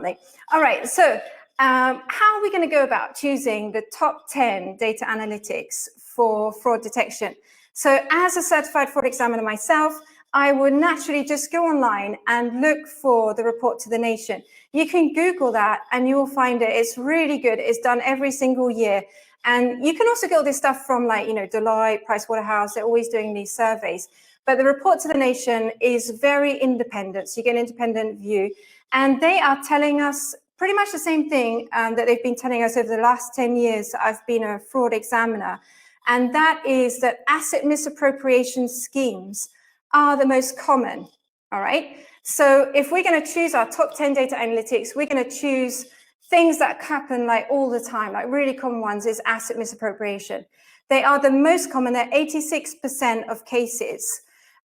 something. All right, so how are we going to go about choosing the top 10 data analytics for fraud detection? So as a certified fraud examiner myself, I would naturally just go online and look for the report to the nation. You can Google that and you will find it. It's really good. It's done every single year. And you can also get all this stuff from Deloitte, Pricewaterhouse. They're always doing these surveys. But the report to the nation is very independent. So you get an independent view. And they are telling us pretty much the same thing that they've been telling us over the last 10 years. I've been a fraud examiner. And that is that asset misappropriation schemes are the most common, all right? So if we're going to choose our top 10 data analytics, we're going to choose things that happen like all the time, like really common ones is asset misappropriation. They are the most common, they're 86% of cases.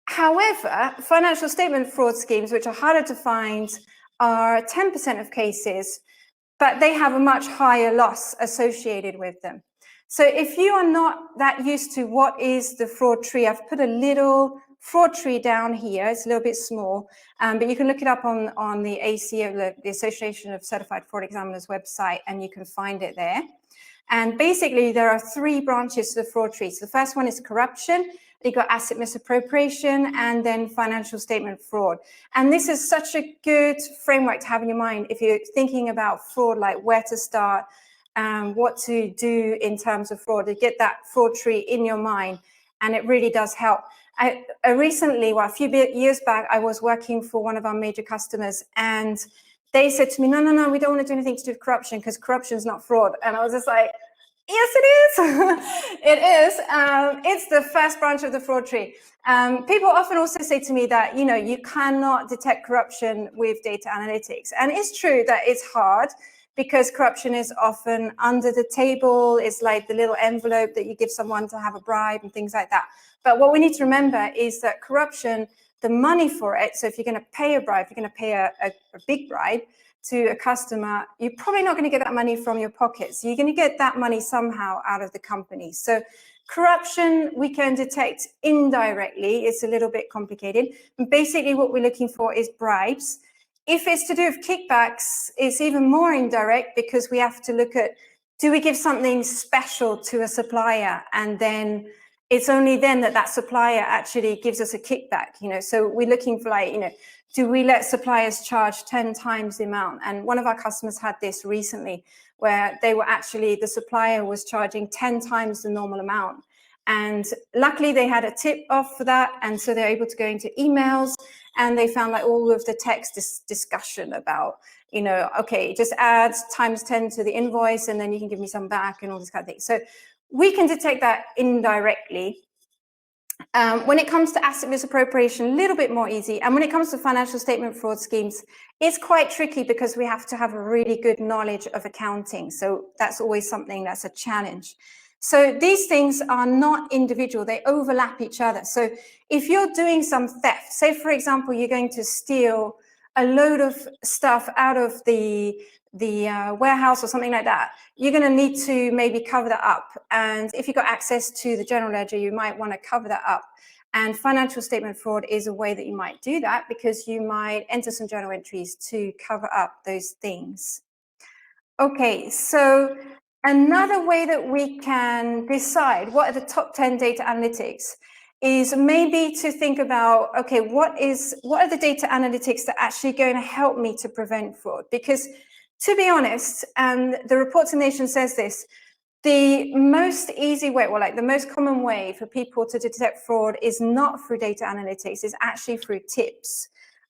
However, financial statement fraud schemes, which are harder to find, are 10% of cases, but they have a much higher loss associated with them. So if you are not that used to what is the fraud tree, I've put a little fraud tree down here. It's a little bit small, but you can look it up on the ACO, the Association of Certified Fraud Examiners website, and you can find it there. And basically, there are 3 branches to the fraud tree. So the first one is corruption. You've got asset misappropriation, and then financial statement fraud. And this is such a good framework to have in your mind if you're thinking about fraud, like where to start, what to do in terms of fraud, to get that fraud tree in your mind. And it really does help. I recently, a few years back, I was working for one of our major customers, and they said to me, no, we don't want to do anything to do with corruption because corruption is not fraud. And I was just like, yes, it is. It is. It's the first branch of the fraud tree. People often also say to me that, you cannot detect corruption with data analytics. And it's true that it's hard because corruption is often under the table. It's like the little envelope that you give someone to have a bribe and things like that. But what we need to remember is that corruption, the money for it, so if you're going to pay a bribe, if you're going to pay a big bribe to a customer, you're probably not going to get that money from your pockets. You're going to get that money somehow out of the company. So corruption, we can detect indirectly. It's a little bit complicated. And basically what we're looking for is bribes. If it's to do with kickbacks, it's even more indirect because we have to look at, do we give something special to a supplier? And then it's only then that supplier actually gives us a kickback, So we're looking for do we let suppliers charge 10 times the amount? And one of our customers had this recently where the supplier was charging 10 times the normal amount. And luckily they had a tip off for that. And so they're able to go into emails and they found all of the text discussion about, okay, just add times 10 to the invoice and then you can give me some back and all this kind of thing. So we can detect that indirectly. When it comes to asset misappropriation, a little bit more easy. And when it comes to financial statement fraud schemes, it's quite tricky because we have to have a really good knowledge of accounting. So that's always something that's a challenge. So these things are not individual, they overlap each other. So if you're doing some theft, say for example, you're going to steal a load of stuff out of the warehouse or something like that, you're going to need to maybe cover that up. And if you've got access to the general ledger, you might want to cover that up. And financial statement fraud is a way that you might do that because you might enter some journal entries to cover up those things. Okay, so another way that we can decide what are the top 10 data analytics is maybe to think about, okay, what are the data analytics that are actually going to help me to prevent fraud? Because to be honest, and the report to the nation says this, the most easy way, the most common way for people to detect fraud is not through data analytics, it's actually through tips.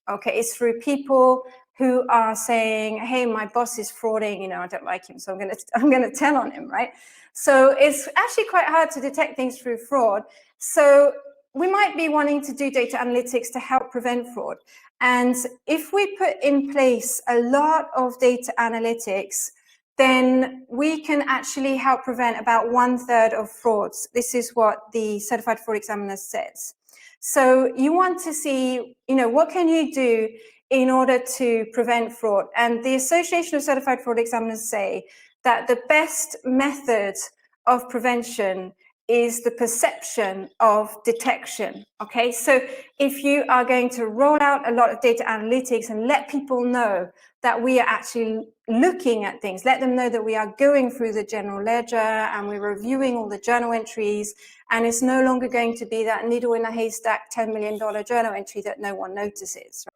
Okay, it's through people who are saying, hey, my boss is frauding, I don't like him, so I'm gonna tell on him, right? So it's actually quite hard to detect things through fraud. So we might be wanting to do data analytics to help prevent fraud. And if we put in place a lot of data analytics, then we can actually help prevent about 1/3 of frauds. This is what the Certified Fraud Examiner says. So you want to see, what can you do in order to prevent fraud? And the Association of Certified Fraud Examiners say that the best method of prevention is the perception of detection. Okay, so if you are going to roll out a lot of data analytics and let people know that we are actually looking at things, let them know that we are going through the general ledger and we're reviewing all the journal entries, and it's no longer going to be that needle in a haystack $10 million journal entry that no one notices,